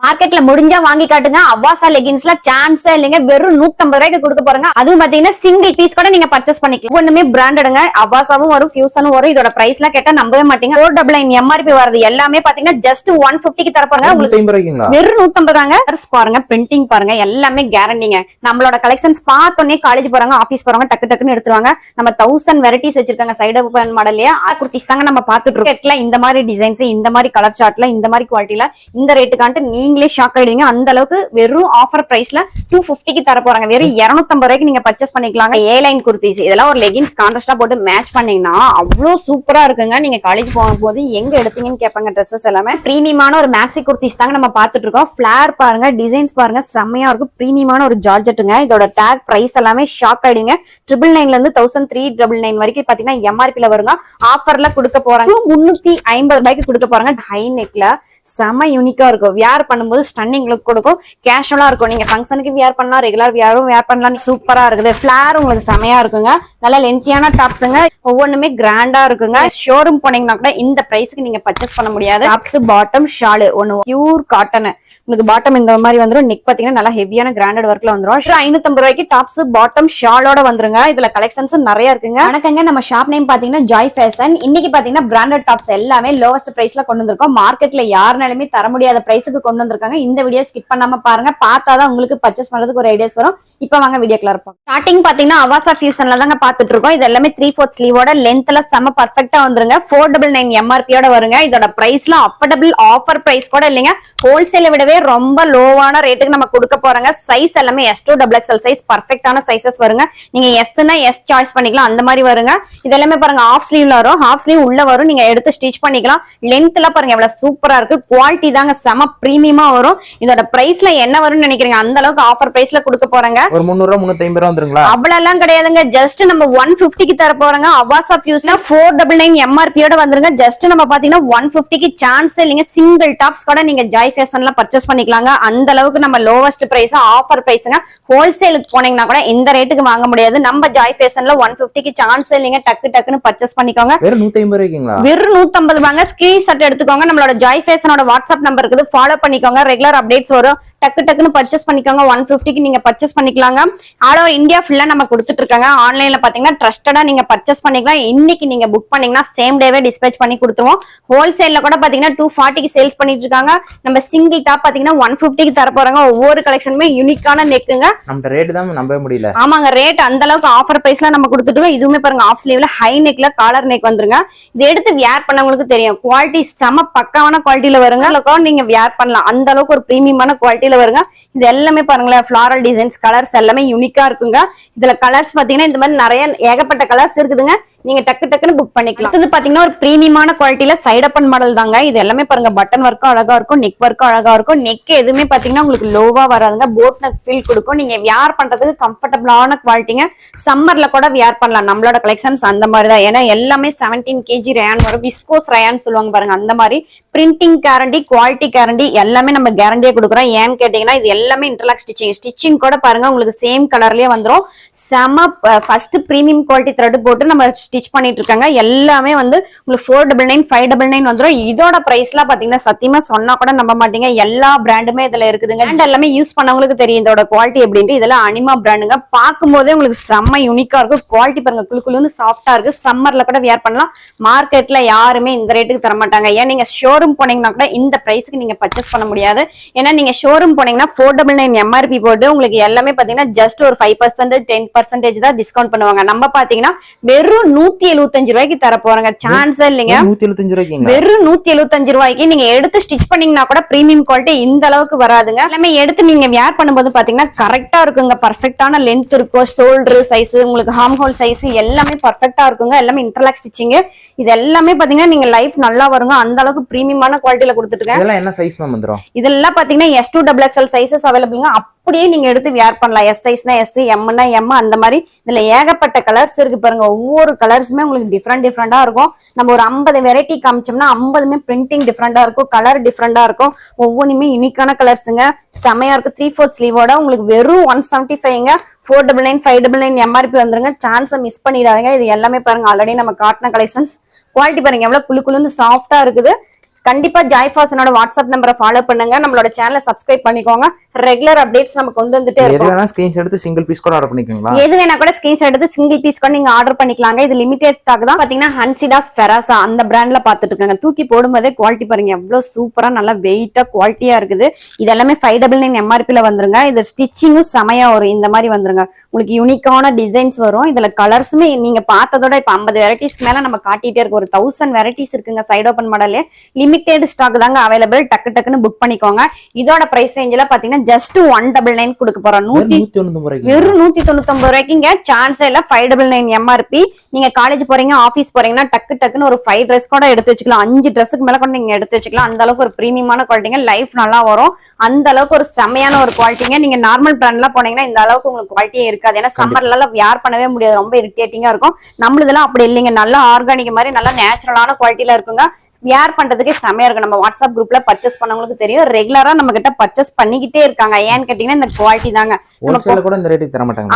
மார்க்கெட்ல முடிஞ்சா வாங்கி காட்டுங்க. அவாசா லெகின்ஸ்ல சான்ஸே இல்லைங்க. வெறும் 150 ரூபாய்க்கு கொடுக்க போறாங்க. அதுவும் பாத்தீங்கன்னா சிங்கிள் பீஸ் கூட நீங்க பர்ச்சேஸ் பண்ணிக்கலாம். ஒண்ணுமே பிராண்டடுங்க. அவாசாவும் வரும், ஃபியூசனும் வரும். இதோட பிரைஸ்லாம் கேட்டா நம்பவே மாட்டீங்க. 499 எம்ஆர்பி வருது எல்லாமே பாத்தீங்கன்னா ஜஸ்ட் 150க்கு தரப்பாங்க. வெறும் 150 தாங்க. பாருங்க, பிரிண்டிங் பாருங்க, எல்லாமே கேரண்டிங்க. நம்மளோட கலெக்ஷன்ஸ் பார்த்தோன்னே காலேஜ் போறாங்க, ஆபீஸ் போறாங்க, டக்கு டக்குன்னு எடுத்துருவாங்க. நம்ம 1000 வெரைட்டிஸ் வச்சிருக்காங்க. சைடு ஓபன் மாடல்லையே குர்த்திஸ் தாங்க நம்ம பாத்துட்டு இருக்கோம். இந்த மாதிரி டிசைன்ஸ், இந்த மாதிரி கலர் சார்ட்ல, இந்த மாதிரி குவாலிட்டில, இந்த ரேட்டுக்கான்ட்டு நீங்களே ஷாக் ஆயிடுவீங்க. அந்த அளவுக்கு வெறும் ஆஃபர் பிரைஸ்ல 250க்கு தர போறாங்க. வெறும் 250 ரூபாய்க்கு நீங்க பர்ச்சேஸ் பண்ணிக்கலாம். ஏ லைன் குர்த்திஸ் இதெல்லாம் ஒரு லெகின்ஸ் கான்ட்ராஸ்டா போட்டு மேட்ச் பண்ணீங்கன்னா அவ்வளவு சூப்பரா இருக்குங்க. நீங்க காலேஜ் போகும்போது எங்க எடுத்தீங்கன்னு கேட்பாங்க. ட்ரெஸ்ஸஸ் எல்லாமே பிரீமியமான ஒரு மேக்ஸி குர்த்திஸ் தாங்க நம்ம பாத்துட்டு இருக்கோம். ஃபிளேர் பாருங்க, டிசைன்ஸ் பாருங்க, செம்மையா இருக்கும். பிரீமியமான ஒரு ஜார்ஜெட்டுங்க. இதோட டேக் பிரைஸ் எல்லாமே ஷாக் ஆயிடுங்க. 999 ல இருந்து 1399 வரைக்கும் பாத்தீங்கன்னா எம்ஆர்பில வருங்க. ஆஃபர்ல கொடுக்க போறாங்க. 350 ரூபாய்க்கு கொடுக்க போறாங்க. ஹை நெக்ல செம யூனிக்கா இருக்கும். வியர் பண்ணும்போது ஸ்டன்னிங் லுக் கொடுக்கும். கேஷுவலா இருக்கும். நீங்க ஃபங்க்ஷனுக்கு வியர் பண்ணலாம், ரெகுலர் வியரும் வியர் பண்ணலாம். சூப்பரா இருக்குது. ஃபிளேர் உங்களுக்கு செமையா இருக்குங்க. நல்ல லென்த்தியான டாப்ஸுங்க. ஒவ்வொன்றுமே கிராண்டா இருக்குங்க. ஷோரூம் போனீங்கன்னா கூட இந்த பிரைஸ்க்கு நீங்க பர்ச்சேஸ் பண்ண முடியாது. டாப்ஸ், பாட்டம், ஷாலு ஒன்னு பியூர் காட்டன். உங்களுக்கு பாட்டம் இந்த மாதிரி வந்துரும். நெக் பாத்தீங்கன்னா நல்லா ஹெவியான கிராண்டட் ஒர்க்ல வந்துரும். 550 ரூபாய்க்கு டாப்ஸ், பாட்டம், ஷாலோட வந்துருங்க. இதுல கலெக்ஷன்ஸ் நிறைய இருக்குங்க. வணக்கங்க, நம்ம ஷாப் நேம் பாத்தீங்கன்னா ஜாய் ஃபேஷன். இன்னைக்கு பாத்தீங்கன்னா பிராண்டட் டாப்ஸ் எல்லாமே லோவஸ்ட் பிரைஸ்ல கொண்டு வந்திருக்கோம். மார்க்கெட்ல யாருனாலுமே தர முடியாத பிரைஸுக்கு கொண்டு வந்திருக்காங்க. இந்த வீடியோ ஸ்கிப் பண்ணாம பாருங்க. பார்த்தாதான் உங்களுக்கு பர்ச்சேஸ் பண்றதுக்கு ஒரு ஐடியாஸ் வரும். இப்ப வாங்க வீடியோக்குள்ள இருப்போம். ஸ்டார்டிங் பாத்தீங்கன்னா அவாசா ஃபியூஷன்ல தாங்க பாத்துட்டு இருக்கோம். இது எல்லாமே 3/4 ஸ்லீவோட லென்த்ல செம பர்ஃபெக்ட்டா வந்துருங்க. 499 எம்ஆர்பியோட வருங்க. இதோட பிரைஸ்ல அஃபோர்டபிள் ஆஃபர் பிரைஸ் கூட இல்லைங்க. ஹோல்சேல விடவே ரொம்ப லோவான ரேட்டுக்கு நம்ம கொடுக்க போறாங்க. சைஸ் எல்லாமே S2 XXL சைஸ் பர்ஃபெக்ட்டான சைஸஸ் வருங்க. நீங்க எஸ்னா எஸ் சாய்ஸ் பண்ணிக்கலாம். அந்த மாதிரி வருங்க. இதெல்லாமே பாருங்க ஆஃப் ஸ்லீவ்ல வரும். ஹாஃப் ஸ்லீவ் உள்ள வரும். நீங்க எடுத்து ஸ்டிச் பண்ணிக்கலாம். லென்த் எல்லாம் பாருங்க எவ்வளவு சூப்பரா இருக்கு. குவாலிட்டி தாங்க செம பிரீமியமா வரும். இதோட பிரைஸ்ல என்ன வரும்னு நினைக்கிறீங்க? அந்த அளவுக்கு ஆஃபர் பிரைஸ்ல கொடுக்க போறாங்க. ஒரு 300 ரூபாய் 350 ரூபாய் வந்துருங்களா? அவ்வளவு எல்லாம் கிடையாதுங்க. ஜஸ்ட் நம்ம 150க்கு தர போறாங்க. அவாசா ஃபியூஸ்ல 499 எம்ஆர்பியோட வந்துருங்க. ஜஸ்ட் நம்ம பாத்தீங்கன்னா 150க்கு சான்ஸ் இல்லைங்க. சிங்கிள் டாப்ஸ் கூட நீங்க ஜாய் ஃபேஷன்ல பர்ச்சேஸ் பண்ணிக்கலாங்க. அந்த அளவுக்கு நம்ம லோவஸ்ட் பிரைஸ் ஆஃபர் பிரைஸ்ங்க. ஹோல்சேலுக்கு போனீங்கன்னா கூட இந்த ரேட்டுக்கு வாங்க முடியாது. நம்ம ஜாய் ஃபேஷன்ல 150க்கு சான்ஸ் இல்லைங்க. டக்கு டக்குன்னு பர்ச்சேஸ் பண்ணிக்கோங்க. வெறும் 150 ரூபாய்க்குங்களா? வெறும் 150 வாங்க. ஸ்கிரீன்ஷாட் எடுத்துக்கோங்க. நம்மளோட ஜாய் ஃபேஷனோட வாட்ஸ்அப் நம்பர் இருக்குது. ஃபாலோ பண்ணிக்கோங்க. ரெகுலர் அப்டேட்ஸ் வரும். டக்கு டக்குன்னு பர்ச்சேஸ் பண்ணிக்கோங்க. 150க்கு நீங்க பர்ச்சேஸ் பண்ணிக்கலாங்க. ஆல் ஓவர் இந்தியா ஃபுல்லா நம்ம கொடுத்துட்டு இருக்காங்க. ஆன்லைன்ல பாத்தீங்கன்னா ட்ரஸ்டடா நீங்க பர்ச்சேஸ் பண்ணிக்கலாம். இன்னைக்கு நீங்க புக் பண்ணீங்கன்னா சேம் டேவே டிஸ்பேச் பண்ணி கொடுத்துருவோம். ஹோல்சேல்ல கூட பாத்தீங்கன்னா 240க்கு சேல்ஸ் பண்ணிட்டு இருக்காங்க. நம்ம சிங்கிள் டாப் பாத்தீங்கன்னா 150க்கு தர போறாங்க. ஒவ்வொரு கலெக்ஷனுமே யூனிக்கான நெக்குங்க. நம்ம ரேட் தான் நம்பவே முடியல. ஆமாங்க, ரேட் அந்த அளவுக்கு ஆஃபர் பிரைஸ்ல நம்ம கொடுத்துட்டு. இதுவுமே பாருங்க ஆஃப் ஸ்லீவ்ல ஹை நெக்ல காலர் நெக் வந்துருங்க. இது எடுத்து வியர் பண்ணவங்களுக்கு தெரியும். குவாலிட்டி செம பக்காவான குவாலிட்டியில வருங்க. நீங்க வியர் பண்ணலாம். அந்த அளவுக்கு ஒரு பிரீமியமான குவாலிட்டியில வருங்க. இது எல்லாமே பாருங்களேன், ஃபிளாரல் டிசைன்ஸ், கலர்ஸ் எல்லாமே யூனிக்கா இருக்குங்க. இதுல கலர்ஸ் பாத்தீங்கன்னா இந்த மாதிரி நிறைய ஏகப்பட்ட கலர்ஸ் இருக்குதுங்க. நீங்க டக்கு டக்குன்னு புக் பண்ணிக்கலாம். இது பாத்தீங்கன்னா ஒரு பிரீமியமான குவாலிட்டியில சைட் ஓபன் மாடல் தாங்க. இது எல்லாமே பாருங்க பட்டன் ஒர்க்கும் அழகா இருக்கும், நெக் ஒர்க்கும் அழகா இருக்கும். நெக் எதுவுமே பாத்தீங்கன்னா உங்களுக்கு லோவா வராதுங்க. போட் நெக் ஃபீல் கொடுக்கும். நீங்க வியர் பண்றதுக்கு கம்ஃபர்டபிளான குவாலிட்டிங்க. சம்மர்ல கூட வியர் பண்ணலாம். நம்மளோட கலெக்ஷன்ஸ் அந்த மாதிரி தான். ஏன்னா எல்லாமே 17 kg ரயான் வரும். விஸ்கோஸ் ரயான் சொல்லுவாங்க பாருங்க. அந்த மாதிரி பிரிண்டிங் கேரண்டி, குவாலிட்டி கேரண்டி எல்லாமே நம்ம கேரண்டியா கொடுக்குறோம். ஏன்னு கேட்டீங்கன்னா இது எல்லாமே இன்டர்லாக் ஸ்டிச்சிங் கூட பாருங்க உங்களுக்கு சேம் கலர்லயே வந்துரும். செம ஃபர்ஸ்ட் பிரீமியம் குவாலிட்டி த்ரெட் போட்டு நம்ம ஸ்டிச் பண்ணிட்டு இருக்காங்க. எல்லாமே வந்து உங்களுக்கு 499 599 வந்துரும். இதோட பிரைஸ்லாம் பாத்தீங்கன்னா சத்தியமா சொன்னா கூட நம்ப மாட்டீங்க. எல்லா பிராண்டுமே இதுல இருக்குதுங்க. பிராண்ட் எல்லாமே யூஸ் பண்ணவங்களுக்கு தெரியும் இதோட குவாலிட்டி எப்படின்ட்டு. இதெல்லாம் அனிமா பிராண்டுங்க. பார்க்கும்போதே உங்களுக்கு செம்ம யூனிக்கா இருக்கும். குவாலிட்டி பாருங்க குளுக்குன்னு சாஃப்டா இருக்கு. சம்மர்ல கூட வியர் பண்ணலாம். மார்க்கெட்ல யாருமே இந்த ரேட்டுக்கு தர மாட்டாங்க. ஏன் நீங்க ஷோரூம் போனீங்கன்னா கூட இந்த பிரைஸ்க்கு நீங்க பர்ச்சேஸ் பண்ண முடியாது. ஏன்னா நீங்க ஷோரூம் போனீங்கன்னா 499 எம்ஆர்பி போட்டு உங்களுக்கு எல்லாமே பாத்தீங்கன்னா ஜஸ்ட் ஒரு 5% 10% தான் டிஸ்கவுண்ட் பண்ணுவாங்க. நம்ம பாத்தீங்கன்னா வெறும் 175 ரூபாய்க்கு தர போறாங்க. சான்ஸ் இல்லைங்க. 175 ரூபாய்க்கு வெறும் 175 ரூபாய்க்கு நீங்க எடுத்து ஸ்டிச் பண்ணீங்கன்னா கூட பிரீமியம் குவாலிட்டி இந்த அளவுக்கு வராதுங்க. எல்லாமே எடுத்து நீங்க வியர் பண்ணும்போது பாத்தீங்கன்னா கரெக்டா இருக்குங்க. பர்ஃபெக்டான லென்த் இருக்கும். ஷோல்டர் சைஸ், உங்களுக்கு ஹார்ம் ஹோல் சைஸ் எல்லாமே பர்ஃபெக்டா இருக்குங்க. எல்லாமே இன்டர்லாக் ஸ்டிச்சிங். இது எல்லாமே பாத்தீங்கன்னா நீங்க லைஃப் நல்லா வருங்க. அந்த அளவுக்கு பிரீமியமான குவாலிட்டியில கொடுத்துட்டு. இதெல்லாம் என்ன சைஸ் மேம் வந்துரும்? இதெல்லாம் பாத்தீங்கன்னா S2 XXL சைஸஸ் அவைலபிள்ங்க. அப்படியே நீங்க எடுத்து வியர் பண்ணலாம். எஸ் சைஸ்னா எஸ், எம்னா எம், அந்த மாதிரி இதுல ஏகப்பட்ட கலர்ஸ் இருக்கு பாருங்க. ஒவ்வொரு கலர்ஸுமே உங்களுக்கு டிஃப்ரெண்டா இருக்கும். நம்ம ஒரு 50 வெரைட்டி காமிச்சோம்னா 50மே பிரிண்டிங் டிஃப்ரெண்டா இருக்கும், கலர் டிஃப்ரெண்டா இருக்கும். ஒவ்வொன்றுமே யூனிக்கான கலர்ஸுங்க. செமையா இருக்கும். 3/4 ஸ்லீவோட உங்களுக்கு வெறும் 175ங்க. 499 599 எம்ஆர்பி வந்துருங்க. சான்ஸை மிஸ் பண்ணிடாதீங்க. இது எல்லாமே பாருங்க ஆல்ரெடி நம்ம காட்டின கலெக்ஷன்ஸ். குவாலிட்டி பாருங்க எவ்வளவு குளுன்னு சாஃப்டா இருக்குது. கண்டிப்பா ஜாய் ஃபாஷனோட வாட்ஸ்அப் நம்பரை ஃபாலோ பண்ணுங்க, நம்மளோட சேனலை சப்ஸ்கிரைப் பண்ணிக்கோங்க. ரெகுலர் அப்டேட்ஸ் நம்ம கொண்டு வந்துட்டே எது இருக்கோம். வேணா ஸ்கிரீன்ஷாட் எடுத்து சிங்கிள் பீஸ் கூட ஆர்டர் பண்ணிக்கோங்களா? எது வேணா கூட ஸ்கிரீன்ஷாட் எடுத்து சிங்கிள் பீஸ் கூட நீங்க ஆர்டர் பண்ணிக்கலாங்க. இது லிமிடெட் ஸ்டாக் தான். பாத்தீங்கன்னா ஹன்சிடாஸ் ஃபெராசா அந்த பிராண்ட்ல பாத்துட்டு இருக்காங்க. தூக்கி போடும்போதே குவாலிட்டி பாருங்க எவ்வளவு சூப்பரா நல்லா வெயிட்டா குவாலிட்டியா இருக்குது. இது எல்லாமே 599 MRP ல வந்துருங்க. இது ஸ்டிச்சிங்கும் செமையா வரும். இந்த மாதிரி வந்துருங்க. உங்களுக்கு யூனிக்கான டிசைன்ஸ் வரும். இதுல கலர்ஸுமே நீங்க பார்த்ததோட இப்ப 50 வெரைட்டிஸ்க்கு மேல நம்ம காட்டிட்டே இருக்கோம். ஒரு 1000 வெரைட்டிஸ் இருக்குங்க. சைட் ஓபன் மாடலே லிமிடெட் ஸ்டாக் தாங்க அவைலபிள். டக்கு டக்குன்னு புக் பண்ணிக்கோங்க. இதோட பிரைஸ் ரேஞ்சில பாத்தீங்கன்னா ஜஸ்ட் 199 கொடுக்க போறோம். வெறும் 199 ரூபாய்க்குங்க. சான்ஸ் இல்ல. 599 MRP. நீங்க காலேஜ் போறீங்க, ஆபீஸ் போறீங்கன்னா டக்கு டக்குன்னு ஒரு 5 ட்ரெஸ் கூட எடுத்து வச்சுக்கலாம். 5 ட்ரெஸ்ஸுக்கு மேல கூட நீங்க எடுத்து வச்சுக்கலாம். அந்த அளவுக்கு ஒரு பிரீமியமான குவாலிட்டிங்க. லைஃப் நல்லா வரும். அந்த அளவுக்கு ஒரு செமையான ஒரு குவாலிட்டிங்க. நீங்க நார்மல் பிராண்ட்ல போனீங்கன்னா இந்த அளவுக்கு உங்களுக்கு குவாலிட்டியே இருக்காது. ஏன்னா சம்மர்ல எல்லாம் வியர் பண்ணவே முடியாது. ரொம்ப இரிட்டேட்டிங்கா இருக்கும். நம்மளதெல்லாம் அப்படி இல்லைங்க. நல்லா ஆர்கானிக் மாதிரி நல்லா நேச்சுரலான குவாலிட்டியில இருக்குங்க. வியர் பண்றதுக்கே செமையா இருக்கும். நம்ம வாட்ஸ்அப் குரூப்ல பர்ச்சேஸ் பண்ணவங்களுக்கு தெரியும். ரெகுலரா நம்ம கிட்ட பர்ச்சேஸ் பண்ணிக்கிட்டே இருக்காங்க. ஏன்னு கேட்டீங்கன்னா இந்த குவாலிட்டி தாங்க.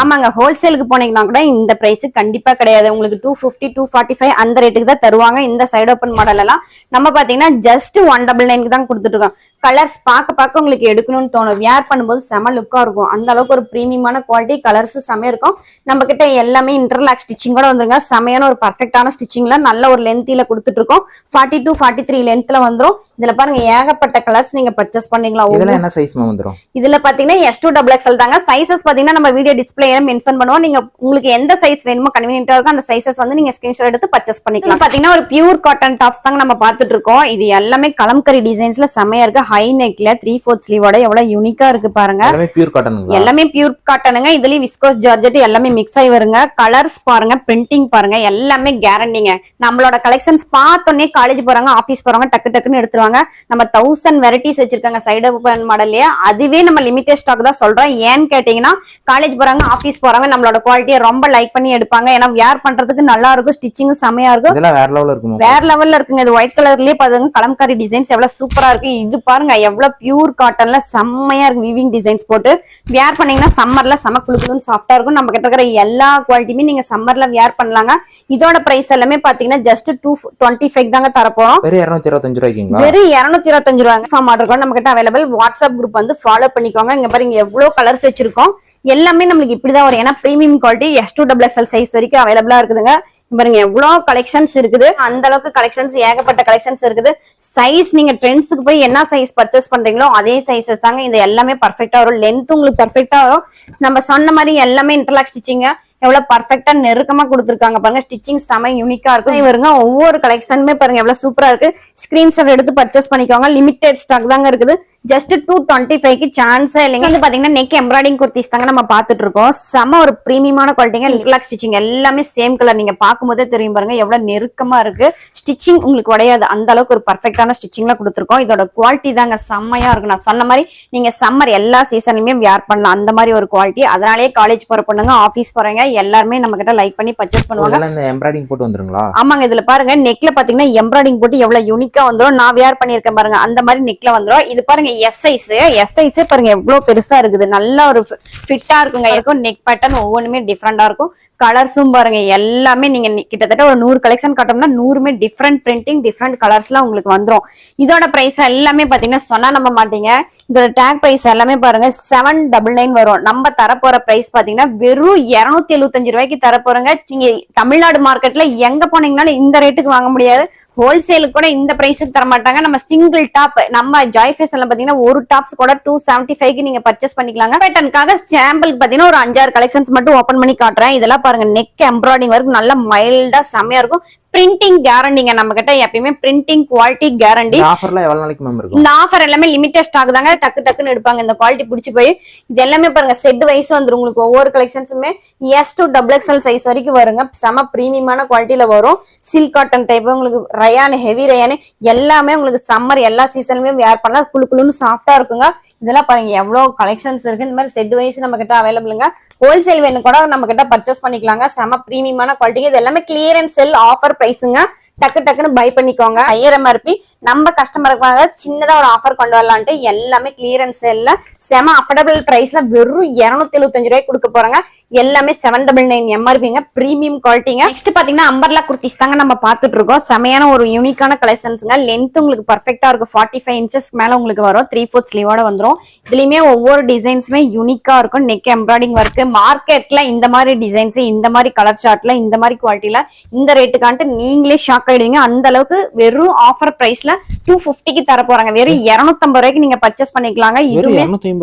ஆமாங்க, ஹோல்சேலுக்கு போனீங்கன்னா கூட இந்த பிரைஸ் கண்டிப்பா கிடையாது. உங்களுக்கு 250 245 அந்த ரேட்டுக்கு தான் தருவாங்க. இந்த சைடு ஓபன் மாடல் எல்லாம் நம்ம பாத்தீங்கன்னா ஜஸ்ட் 199 தான் கொடுத்துட்டு இருக்கோம். கலர்ஸ் பார்க்க உங்களுக்கு எடுக்கணும்னு தோணும். வியர் பண்ணும்போது செம லுக்கா இருக்கும். அந்த அளவுக்கு ஒரு பிரீமியமான குவாலிட்டி. கலர்ஸ் செமையா இருக்கும். நம்ம கிட்ட எல்லாமே இன்டர்லாக் ஸ்டிச்சிங் கூட வந்துருங்க. செமையான ஒரு பர்ஃபெக்டான ஸ்டிச்சிங்ல நல்ல ஒரு லென்த்தில கொடுத்துட்டு இருக்கோம். 42 43 லென்த்ல வந்துரும். இதுல பாருங்க ஏகப்பட்ட கலர்ஸ் நீங்க பர்ச்சேஸ் பண்ணீங்களா? இதெல்லாம் என்ன சைஸ் வந்துரும்? இதுல பாத்தீங்கன்னா S2XXL தாங்க. சைஸஸ் பாத்தீங்கன்னா நம்ம வீடியோ டிஸ்பிளேல மென்ஷன் பண்ணுவோம். நீங்க உங்களுக்கு எந்த சைஸ் வேணுமோ கன்வீனியன்ட்டா இருக்கும் அந்த சைஸஸ் வந்து நீங்க ஸ்கிரீன்ஷாட் எடுத்து பர்ச்சேஸ் பண்ணிக்கலாம். பாத்தீங்கன்னா ஒரு பியூர் காட்டன் டாப்ஸ் தாங்க நம்ம பாத்துட்டு இருக்கோம். இது எல்லாமே கலம்கரி டிசைன்ஸ்ல செமையா இருக்கு. ஹை நெக்ல 3/4 ஸ்லீவோட எவ்வளவு யூனிக்கா இருக்கு பாருங்க. எல்லாமே பியூர் காட்டனுங்க. இதுலயும் விஸ்கோஸ் ஜார்ஜெட் எல்லாமே மிக்ஸ் ஆகி வருங்க. கலர்ஸ் பாருங்க, பிரிண்டிங் பாருங்க, எல்லாமே கேரண்டிங்க. நம்மளோட கலெக்ஷன்ஸ் பார்த்தோன்னே காலேஜ் போறாங்க, ஆபீஸ் போறாங்க, டக்கு டக்குன்னு எடுத்துருவாங்க. நம்ம 1000 வெரைட்டிஸ் வச்சிருக்காங்க சைடு ஓபன் மாடல்லையே. அதுவே நம்ம லிமிடெட் ஸ்டாக் தான் சொல்றோம். ஏன்னு கேட்டீங்கன்னா காலேஜ் போறாங்க, ஆபீஸ் போறாங்க, நம்மளோட குவாலிட்டியை ரொம்ப லைக் பண்ணி எடுப்பாங்க. ஏன்னா வியர் பண்றதுக்கு நல்லா இருக்கும். ஸ்டிச்சிங் செமையா இருக்கும். வேற லெவல்ல இருக்குங்க. இது ஒயிட் கலர்லயே பாருங்க கலம்காரி டிசைன்ஸ் எவ்வளவு சூப்பரா இருக்கு. இது பாருங்க எவ்வளவு பியூர் காட்டன்ல செம்மையா இருக்கு. வீவிங் டிசைன்ஸ் போட்டு வியர் பண்ணீங்கன்னா சம்மர்ல செம குளுக்குன்னு சாஃப்டா இருக்கும். நம்ம கிட்ட இருக்கிற எல்லா குவாலிட்டியுமே நீங்க சம்மர்ல வியர் பண்ணலாங்க. இதோட பிரைஸ் எல்லாமே பாத்தீங்கன்னா ஜஸ்ட் 225 தாங்க தரப்போறோம். வெறும் 225 ரூபாய்க்குங்களா? வெறும் 225 ரூபாய்க்கு ஃபார்ம் ஆர்டர் கூட நம்ம கிட்ட அவைலபிள். வாட்ஸ்அப் குரூப் வந்து ஃபாலோ பண்ணிக்கோங்க. இங்க பாருங்க எவ்வளவு கலர்ஸ் வச்சிருக்கோம். எல்லாமே நம்மளுக்கு இப்படிதான் வரும். ஏன்னா பிரீமியம் குவாலிட்டி S2XXL சைஸ் வரைக்கும் அவைலபிளா இருக்குதுங்க. பாருங்க எவ்வளவு கலெக்ஷன்ஸ் இருக்குது. அந்த அளவுக்கு கலெக்ஷன்ஸ் ஏகப்பட்ட கலெக்ஷன்ஸ் இருக்குது. சைஸ் நீங்க ட்ரெண்ட்ஸ்க்கு போய் என்ன சைஸ் பர்ச்சேஸ் பண்றீங்களோ அதே சைஸஸ் தாங்க. இது எல்லாமே பர்ஃபெக்டா வரும். லென்த் உங்களுக்கு பர்ஃபெக்டா வரும். நம்ம சொன்ன மாதிரி எல்லாமே இன்டர்லாக் ஸ்டிச்சிங் எவ்வளவு பர்ஃபெக்டா நெருக்கமா கொடுத்துருக்காங்க பாருங்க. ஸ்டிச்சிங் செம யூனிக்கா இருக்கும். இவருங்க ஒவ்வொரு கலெக்ஷனுமே பாருங்க எவ்வளவு சூப்பரா இருக்கு. ஸ்கிரீன்ஷாட் எடுத்து பர்ச்சேஸ் பண்ணிக்கோங்க. லிமிடெட் ஸ்டாக் தாங்க இருக்குது. ஜஸ்ட் 225க்கு சான்ஸே இல்லைங்க. வந்து பாத்தீங்கன்னா நெக் எம்ப்ராய்டிங் குர்த்திஸ் தாங்க நம்ம பாத்துட்டு இருக்கோம். செம ஒரு பிரீமியமான குவாலிட்டிங்க. இன்டர்லாக் ஸ்டிச்சிங் எல்லாமே சேம் கலர். நீங்க பாக்கும்போதே தெரியும் பாருங்க எவ்வளவு நெருக்கமா இருக்கு. ஸ்டிச்சிங் உங்களுக்கு உடையாது. அந்த அளவுக்கு ஒரு பர்ஃபெக்டான ஸ்டிச்சிங்ல கொடுத்துருக்கோம். இதோட குவாலிட்டி தாங்க செம்மையா இருக்கு. நான் சொன்ன மாதிரி நீங்க சம்மர் எல்லா சீசன்லயுமே வியர் பண்ணலாம். அந்த மாதிரி ஒரு குவாலிட்டி. அதனாலேயே காலேஜ் போற பொண்ணுங்க, ஆபீஸ் போறவங்க எல்லாருமே நம்ம கிட்ட லைக் பண்ணி பர்ச்சேஸ் பண்ணுவாங்க. இந்த எம்ப்ராய்டிங் போட்டு வந்துருங்களா? ஆமாங்க. இதுல பாருங்க நெக்ல பாத்தீங்கன்னா எம்ப்ராய்டிங் போட்டு எவ்வளவு யூனிக்கா வந்துரும். நான் வியர் பண்ணிருக்கேன் பாருங்க. அந்த மாதிரி நெக்ல வந்துரும். இது பாருங்க எஸ் சைஸ் பாருங்க எவ்வளவு பெருசா இருக்குது. நல்ல ஒரு ஃபிட்டா இருக்குங்க. இருக்கும் நெக் பேட்டர்ன் ஒவ்வொன்றுமே டிஃப்ரெண்டா இருக்கும். கலர்ஸும் பாருங்க எல்லாமே நீங்க கிட்டத்தட்ட ஒரு 100 கலெக்ஷன் காட்டோம்னா 100மே டிஃப்ரெண்ட் பிரிண்டிங் டிஃப்ரெண்ட் கலர்ஸ்லாம் உங்களுக்கு வந்துரும். இதோட பிரைஸ் எல்லாமே பாத்தீங்கன்னா சொன்னா நம்ப மாட்டீங்க. இதோட டேக் பிரைஸ் எல்லாமே பாருங்க 799 வரும். நம்ம தரப்போற பிரைஸ் பாத்தீங்கன்னா வெறும் 275 ரூபாய்க்கு தரப்போறங்க. நீங்க தமிழ்நாடு மார்க்கெட்ல எங்க போனீங்கன்னாலும் இந்த ரேட்டுக்கு வாங்க முடியாது. ஹோல்சேலுக்கு கூட இந்த பிரைஸுக்கு தர மாட்டாங்க. நம்ம சிங்கிள் டாப் நம்ம ஜாய் ஃபேஷன்ல பாத்தீங்கன்னா ஒரு டாப்ஸ் கூட 275க்கு நீங்க பர்ச்சேஸ் பண்ணிக்கலாங்க. பேட்டர்னுக்காக சாம்பிளுக்கு பாத்தீங்கன்னா ஒரு 5-6 கலெக்ஷன்ஸ் மட்டும் ஓபன் பண்ணி காட்டுறேன். இதெல்லாம் பாருங்க நெக் எம்ப்ராய்டிங் வரைக்கும் நல்லா மைல்டா செமையா இருக்கும். பிரிண்டிங் கேரண்டிங்க. நம்ம கிட்ட எப்பயுமே பிரிண்டிங் குவாலிட்டி கேரண்டி. ஆஃபர்ல எவ்வளவு நாளைக்கு மேம் இருக்கும்? இந்த ஆஃபர் எல்லாமே லிமிடெட் ஸ்டாக் தாங்க. டக்கு டக்குன்னு எடுப்பாங்க. இந்த குவாலிட்டி பிடிச்சி போய் இது எல்லாமே பாருங்க செட் வைஸ் வந்துரும். உங்களுக்கு ஒவ்வொரு கலெக்ஷன்ஸுமே S2XXL சைஸ் வரைக்கும் வருங்க. செம பிரீமியமான குவாலிட்டியில வரும். சில்க் காட்டன் டைப் உங்களுக்கு ரயான் ஹெவி ரயான் எல்லாமே உங்களுக்கு சம்மர் எல்லா சீசன்லயுமே வியர் பண்ணலாம். குளுன்னு சாஃப்டா இருக்குங்க. இதெல்லாம் பாருங்க எவ்வளவு கலெக்ஷன்ஸ் இருக்கு. இந்த மாதிரி செட் வைஸ் நம்ம கிட்ட அவைலபிளுங்க. ஹோல்சேல் வேணும் கூட நம்ம கிட்ட பர்ச்சேஸ் பண்ணிக்கலாங்க. செம பிரீமியமான குவாலிட்டி. இது எல்லாமே கிளியரன்ஸ் செல் ஆஃபர் பிரைஸுங்க. டக்கு டக்குன்னு பை பண்ணிக்கோங்க. ஹையர் எம்ஆர்பி நம்ம கஸ்டமருக்காக சின்னதா ஒரு ஆஃபர் கொண்டு வரலான்ட்டு எல்லாமே கிளியரன்ஸ் சேல்ல செம அஃபோர்டபிள் பிரைஸ்ல வெறும் 275 ரூபாய்க்கு கொடுக்க போறாங்க. எல்லாமே 799 எம்ஆர்பிங்க, பிரீமியம் குவாலிட்டிங்க. நெக்ஸ்ட் பாத்தீங்கன்னா அம்பர்லா குர்த்திஸ் தாங்க நம்ம பாத்துட்டு இருக்கோம். செமையான ஒரு யூனிக்கான கலெக்ஷன்ஸ்ங்க. லென்த் உங்களுக்கு பர்ஃபெக்டா இருக்கும். 45 இன்ச்சஸ் மேல உங்களுக்கு வரும். 3/4 ஸ்லீவோட வந்துரும். இதுலயுமே ஒவ்வொரு டிசைன்ஸுமே யூனிக்கா இருக்கும். Neck embroidering work. மார்க்கெட்ல இந்த மாதிரி டிசைன்ஸ், இந்த மாதிரி கலர் சார்ட்ல, இந்த மாதிரி குவாலிட்டில இந்த ரேட்டுக்கான்ட்டு நீங்களே ஷாக் ஆயிடுவீங்க. அந்த அளவுக்கு வெறும் ஆஃபர் பிரைஸ்ல 250க்கு தர போறாங்க. வெறும் 250 ரூபாய்க்கு நீங்க பர்ச்சேஸ் பண்ணிக்கலாங்க. இதுவே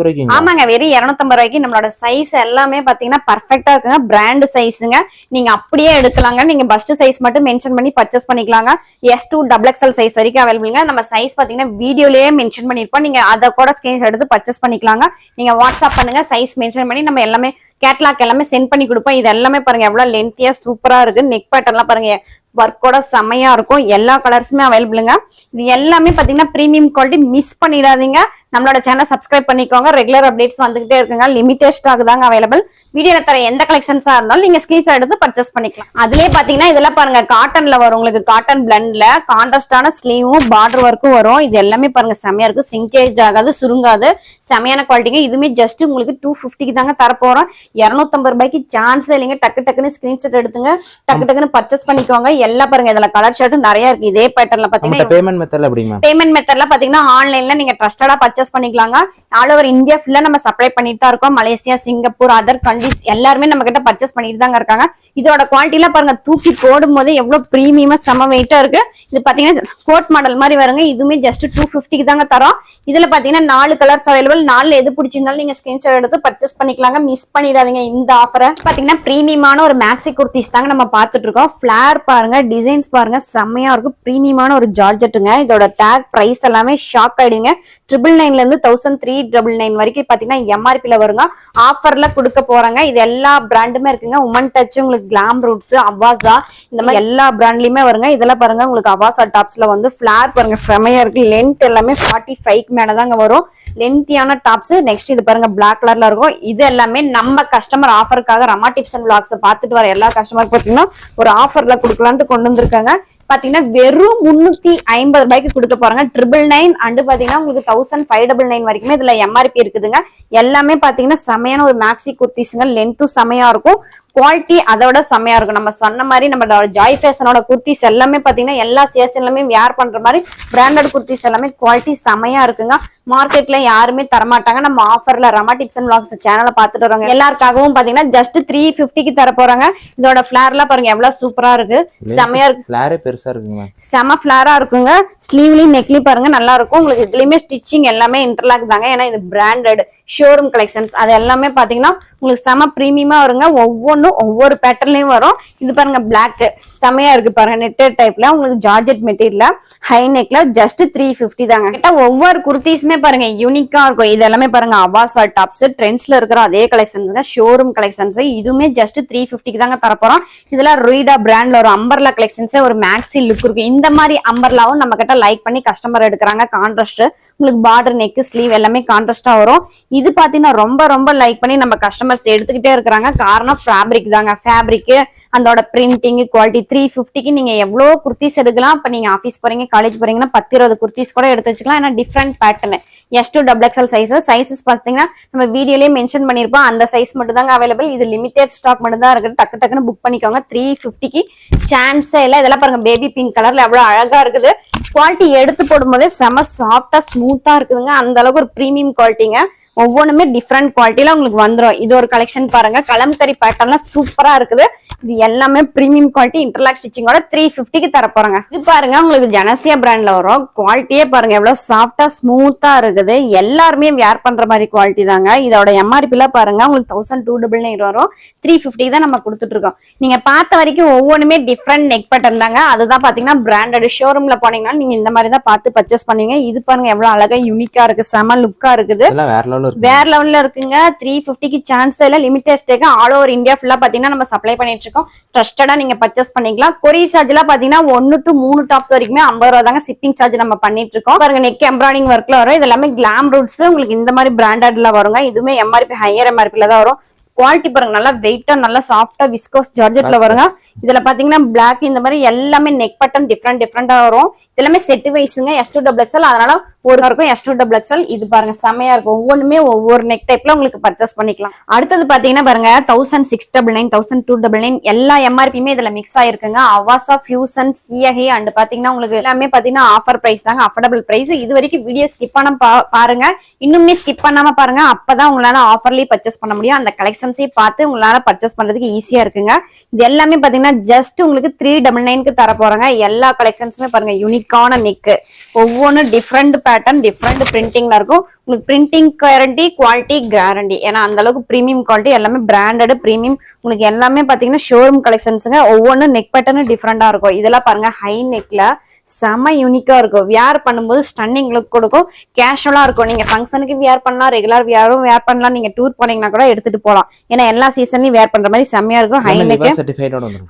ஆமாங்க, வெறும் 250 ரூபாய்க்கு. நம்மளோட சைஸ் எல்லாமே பாத்தீங்கன்னா பர்ஃபெக்டா இருக்குங்க. பிராண்ட் சைஸுங்க. நீங்க அப்படியே எடுக்கலாங்க. நீங்க பஸ்ட் சைஸ் மட்டும் மென்ஷன் பண்ணி பர்ச்சேஸ் பண்ணிக்கலாங்க. S2 XXL சைஸ் வரைக்கும் அவைலபிள்ங்க. நம்ம சைஸ் பாத்தீங்கன்னா வீடியோலயே மென்ஷன் பண்ணிருப்போம். நீங்க அதை கூட ஸ்கிரீன்ஷாட் எடுத்து பர்ச்சேஸ் பண்ணிக்கலாங்க. நீங்க வாட்ஸ்அப் பண்ணுங்க, சைஸ் மென்ஷன் பண்ணி நம்ம எல்லாமே கேட்லாக் எல்லாமே சென்ட் பண்ணி கொடுப்போம். இது எல்லாமே பாருங்க எவ்வளவு லென்த்தியா சூப்பரா இருக்கு. நெக் பேட்டர்ன்லாம் பாருங்க ஒர்க்கோட செமையா இருக்கும். எல்லா கலர்ஸுமே அவைலபிளுங்க. இது எல்லாமே பாத்தீங்கன்னா பிரீமியம் குவாலிட்டி. மிஸ் பண்ணிடாதீங்க. நம்மளோட சேனல் சப்ஸ்கிரைப் பண்ணிக்கோங்க. ரெகுலர் அப்டேட்ஸ் வந்துகிட்டே இருக்குங்க. லிமிடெட் ஸ்டாக் தாங்க அவைலபிள். வீடியோல தர எந்த கலெக்ஷன்ஸா இருந்தாலும் நீங்க ஸ்கிரீன்ஷாட் எடுத்து பர்ச்சேஸ் பண்ணிக்கலாம். அதுலயே பாத்தீங்கன்னா இதெல்லாம் பாருங்க காட்டன்ல வரும். உங்களுக்கு காட்டன் பிளண்ட்ல கான்ட்ராஸ்டான ஸ்லீவும் பார்டர் ஒர்க்கும் வரும். இது எல்லாமே பாருங்க செமையா இருக்கும். சிங்கேஜ் ஆகாது, சுருங்காது. செமையான குவாலிட்டிங்க. இதுமே ஜஸ்ட் உங்களுக்கு 250க்கு தாங்க தரப்போறோம். 250 ரூபாய்க்கு சான்ஸ் இல்லைங்க. டக்கு டக்குன்னு ஸ்கிரீன்ஷாட் எடுத்துங்க. டக்கு டக்குன்னு பர்ச்சேஸ் பண்ணிக்கோங்க. எல்லாம் பாருங்க இதுல கலர் ஷர்ட் நிறைய இருக்கு. இதே பேட்டர்ன்ல பாத்தீங்கன்னா பேமெண்ட் மெத்தட்ல எப்படிங்க? பேமெண்ட் மெத்தட்ல பாத்தீங்கன்னா ஆன்லைன்ல நீங்க ட்ரஸ்டடா பர்ச்சேஸ் பண்ணிக்கலாங்க. ஆல் ஓவர் இந்தியா ஃபுல்லா நம்ம சப்ளை பண்ணிட்டு தான் இருக்கோம். மலேசியா, சிங்கப்பூர், அதர் கண்ட்ரீஸ் எல்லாருமே நம்ம கிட்ட பர்ச்சேஸ் பண்ணிட்டு தாங்க இருக்காங்க. இதோட குவாலிட்டி எல்லாம் பாருங்க தூக்கி போடும் போது எவ்வளவு பிரீமியமா செம வெயிட்டா இருக்கு. இது பாத்தீங்கன்னா கோட் மாடல் மாதிரி வருங்க. இதுமே ஜஸ்ட் 250க்கு தாங்க தரோம். இதுல பாத்தீங்கன்னா 4 கலர்ஸ் அவைலபிள். 4 எது பிடிச்சிருந்தாலும் நீங்க ஸ்கிரீன்ஷாட் எடுத்து பர்ச்சேஸ் பண்ணிக்கலாங்க. மிஸ் பண்ணிடாதீங்க இந்த ஆஃபரை. பாத்தீங்கன்னா பிரீமியமான ஒரு மேக்ஸி குர்த்திஸ் தாங்க நம்ம பாத்துட்டு இருக்கோம். ஃபிளேர் பாருங்க, டிசைன்ஸ் பாருங்க செம்மையா இருக்கும். பிரீமியமான ஒரு ஜார்ஜெட்டுங்க. இதோட டேக் பிரைஸ் எல்லாமே ஷாக் ஆயிடுங்க. 999 இருந்து 1399 வரைக்கும் பாத்தீங்கன்னா எம்ஆர்பில வருங்க. ஆஃபர்ல கொடுக்க போறாங்க. இது எல்லா பிராண்டுமே இருக்குங்க. உமன் டச், உங்களுக்கு கிளாம் ரூட்ஸ், அவாசா, இந்த மாதிரி எல்லா பிராண்ட்லயுமே வருங்க. இதெல்லாம் பாருங்க உங்களுக்கு அவாசா டாப்ஸ்ல வந்து ஃபிளேர் பாருங்க செமையா இருக்கு. லென்த் எல்லாமே 45க்கு மேலதாங்க வரும். லென்த்தியான டாப்ஸ். நெக்ஸ்ட் இது பாருங்க பிளாக் கலர்ல இருக்கும். இது எல்லாமே நம்ம கஸ்டமர் ஆஃபருக்காக ரமா டிப்ஸ் அண்ட் விளாக்ஸ் பார்த்துட்டு வர எல்லா கஸ்டமருக்கு பாத்தீங்கன்னா ஒரு ஆஃபர்ல கொடுக்கலான்ட்டு கொண்டு வந்திருக்காங்க. பாத்தீங்கன்னா வெறும் 350 ரூபாய்க்கு கொடுக்க போறாங்க. 999 அண்டு பாத்தீங்கன்னா உங்களுக்கு 1599 வரைக்குமே இதுல எம்ஆர்பி இருக்குதுங்க. எல்லாமே பாத்தீங்கன்னா செமையான ஒரு மேக்ஸி குர்த்திஸ்ங்க. லென்த்தும் செமையா இருக்கும். குவாலிட்டி அதோட செமையா இருக்கும். நம்ம சொன்ன மாதிரி நம்ம ஜாய் ஃபேஷனோட குர்த்திஸ் எல்லாமே பாத்தீங்கன்னா எல்லா சீசன்லயுமே வியர் பண்ற மாதிரி பிராண்டட் குர்த்திஸ் எல்லாமே குவாலிட்டி செமையா இருக்குங்க. மார்க்கெட்ல யாருமே தரமாட்டாங்க. நம்ம ஆஃபர்ல ரமா டிப்ஸ் அண்ட் விளாக்ஸ் சேனலை பாத்துட்டு வரோங்க. எல்லாருக்காகவும் பாத்தீங்கன்னா ஜஸ்ட் 350க்கு தர போறாங்க. இதோட ஃபிளேர்லாம் பாருங்க எவ்வளவு சூப்பரா இருக்கு. செமையா இருக்கு. செம ஃபிளேரா இருக்குங்க. ஸ்லீவ்லயும் நெக்லி பாருங்க நல்லா இருக்கும். உங்களுக்கு இதுலயுமே ஸ்டிச்சிங் எல்லாமே இன்டர்லாக் தாங்க. ஏன்னா இது பிராண்டட் ஷோரூம் கலெக்ஷன்ஸ். அது எல்லாமே பாத்தீங்கன்னா உங்களுக்கு செம பிரீமியமா வருங்க. ஒவ்வொன்றும் ஒவ்வொரு பேட்டர்லயும் வரும். இது பாருங்க பிளாக் செமையா இருக்கு பாருங்க. நெட்டட் டைப்ல உங்களுக்கு ஜார்ஜெட் மெட்டீரியல்ல ஹை நெக்ல ஜஸ்ட் 350 தாங்க. கிட்ட ஒவ்வொரு குர்த்திஸுமே பாருங்க யூனிக்கா இருக்கும். இது எல்லாமே பாருங்க அவாசா டாப்ஸ் ட்ரெண்ட்ஸ்ல இருக்கிற அதே கலெக்ஷன்ஸ்ங்க. Showroom collections. இதுவுமே ஜஸ்ட் 350க்கு தாங்க தரப்போறோம். இதுல ரூய்டா பிராண்ட்ல ஒரு அம்பர்லா கலெக்ஷன்ஸ் ஒரு மேக்ஸி லுக் இருக்கு. இந்த மாதிரி அம்பர்லாவும் நம்ம கிட்ட லைக் பண்ணி கஸ்டமர் எடுக்கிறாங்க. கான்ட்ராஸ்ட் உங்களுக்கு பார்டர் நெக் ஸ்லீவ் எல்லாமே கான்ட்ராஸ்டா வரும். இது பாத்தீங்கன்னா ரொம்ப ரொம்ப லைக் பண்ணி நம்ம கஸ்டமர்ஸ் எடுத்துக்கிட்டே இருக்கிறாங்க. காரணம் ஃபேப்ரிக் தாங்க. ஃபேப்ரிக் அதோட பிரிண்டிங் குவாலிட்டி. 350க்கு நீங்க எவ்வளவு குர்த்திஸ் எடுக்கலாம். இப்ப நீங்க ஆபீஸ் போறீங்க, காலேஜ் போறீங்கன்னா 10-20 குர்த்திஸ் கூட எடுத்து வச்சுக்கலாம். ஏன்னா different pattern. S2 XXL sizes பாத்தீங்கன்னா நம்ம வீடியோலயே மென்ஷன் பண்ணிருப்போம். அந்த சைஸ் மட்டும் தாங்க அவைலபிள். இது லிமிடெட் ஸ்டாக் மட்டும் தான் இருக்கு. டக்கு டக்குன்னு புக் பண்ணிக்கோங்க. 350க்கு சான்ஸே இல்ல. இதெல்லாம் பாருங்க பேபி பிங்க் கலர்ல எவ்வளவு அழகா இருக்குது. குவாலிட்டி எடுத்து போடும் போதே செம சாஃப்டா ஸ்மூத்தா இருக்குதுங்க. அந்த அளவுக்கு ஒரு பிரீமியம் குவாலிட்டிங்க. ஒவ்வொன்றுமே டிஃப்ரெண்ட் குவாலிட்டியில உங்களுக்கு வந்துடும். இது ஒரு கலெக்ஷன் பாருங்க. கலம்கரி பேட்டர்ன்ல சூப்பரா இருக்குது. இது எல்லாமே பிரீமியம் குவாலிட்டி இன்டர்லாக் ஸ்டிச்சிங்கோட 350க்கு தர போறாங்க. இது பாருங்க உங்களுக்கு ஜனசியா பிராண்ட்ல வரும். குவாலிட்டியே பாருங்க எவ்வளவு சாஃப்டா ஸ்மூத்தா இருக்குது. எல்லாருமே வியர் பண்ற மாதிரி குவாலிட்டி தாங்க. இதோட எம்ஆர்பி எல்லாம் பாருங்க உங்களுக்கு 1299 வரும். 350 தான் நம்ம கொடுத்துட்டு இருக்கோம். நீங்க பார்த்த வரைக்கும் ஒவ்வொன்றுமே டிஃப்ரெண்ட் நெக் பேட்டர்ன் தாங்க. அதுதான் பாத்தீங்கன்னா பிராண்டட். ஷோரூம்ல போனீங்கன்னா நீங்க இந்த மாதிரி தான் பார்த்து பர்ச்சேஸ் பண்ணுவீங்க. இது பாருங்க எவ்வளவு அழகா யூனிக்கா இருக்கு. செம லுக்கா இருக்குது. வேற லெவல்ல இருக்குங்க. 350க்கு சான்ஸ் இல்ல. Limited stock all over India ஃபுல்லா பாத்தீங்கன்னா நம்ம சப்ளை பண்ணிட்டு இருக்கோம். ட்ரஸ்டடா நீங்க பர்ச்சேஸ் பண்ணிக்கலாம். கொரியர் சார்ஜ்ல பாத்தீங்கன்னா 1 to 3 டாப்ஸ் வரைக்குமே 50 ரூபா தாங்க ஷிப்பிங் சார்ஜ் நம்ம பண்ணிட்டு இருக்கோம். பாருங்க நெக் எம்ப்ராய்டிங் ஒர்க்ல வரும். இது எல்லாமே கிளாம் ரூட்ஸ் உங்களுக்கு இந்த மாதிரி பிராண்டட்ல வருங்க. இதுவுமே எம்ஆர்பி ஹையர் எம்ஆர்பில தான் வரும். குவாலிட்டி பாருங்க, நல்லா வெயிட்டா நல்லா சாஃப்டா விஸ்கோஸ் ஜார்ஜெட்ல வருங்க. இதுல பாத்தீங்கன்னா பிளாக் இந்த மாதிரி எல்லாமே நெக் பட்டன் டிஃப்ரெண்டா வரும். இது எல்லாமே செட் வைஸுங்க, S2XXL. அதனால ஒரு இருக்கும் S2XXL. இது பாருங்க செமையா இருக்கும், ஒவ்வொன்றுமே ஒவ்வொரு நெக் டைப்ல உங்களுக்கு பர்ச்சேஸ் பண்ணிக்கலாம். அடுத்தது பாத்தீங்கன்னா பாருங்க 1699, 1299 எல்லா MRPயுமே இதுல மிக்ஸ் ஆயிருக்குங்க. அவாசா, ஃபியூசன், சியஹி அண்ட் பாத்தீங்கன்னா உங்களுக்கு எல்லாமே பாத்தீங்கன்னா ஆஃபர் பிரைஸ் தாங்க, அஃபோர்டபிள் பிரைஸ். இது வரைக்கும் வீடியோ ஸ்கிப் பண்ண பாருங்க, இன்னுமே ஸ்கிப் பண்ணாம பாருங்க, அப்பதான் உங்களால ஆஃபர்லயே பர்ச்சேஸ் பண்ண முடியும். அந்த கலெக்ஷன்ஸே பார்த்து உங்களால பர்ச்சேஸ் பண்றதுக்கு ஈஸியா இருக்குங்க. இது எல்லாமே பாத்தீங்கன்னா ஜஸ்ட் உங்களுக்கு 399க்கு தர போறாங்க. எல்லா கலெக்ஷன்ஸுமே பாருங்க யூனிக்கான நெக், ஒவ்வொன்றும் டிஃப்ரெண்ட் பேட்டர்ன், டிஃப்ரெண்ட் பிரிண்டிங்ல இருக்கும். உங்களுக்கு பிரிண்டிங் கேரண்டி, குவாலிட்டி கேரண்டி. ஏன்னா அந்த அளவுக்கு பிரீமியம் குவாலிட்டி, எல்லாமே பிராண்டட் பிரீமியம். உங்களுக்கு எல்லாமே பாத்தீங்கன்னா ஷோரூம் கலெக்ஷன்ஸுங்க. ஒவ்வொன்றும் நெக் பேட்டர்ன் டிஃப்ரெண்டா இருக்கும். இதெல்லாம் பாருங்க ஹை நெக்ல செம யூனிக்கா இருக்கும். வியர் பண்ணும்போது ஸ்டன்னிங் லுக் கொடுக்கும், கேஷுவலா இருக்கும். நீங்க ஃபங்க்ஷனுக்கு வியர் பண்ணலாம், ரெகுலர் வியரும் வியர் பண்ணலாம். நீங்க டூர் போனீங்கன்னா கூட எடுத்துட்டு போகலாம். ஏன்னா எல்லா சீசன்லயும் வியர் பண்ற மாதிரி செம்மையா இருக்கும். ஹை நெக்,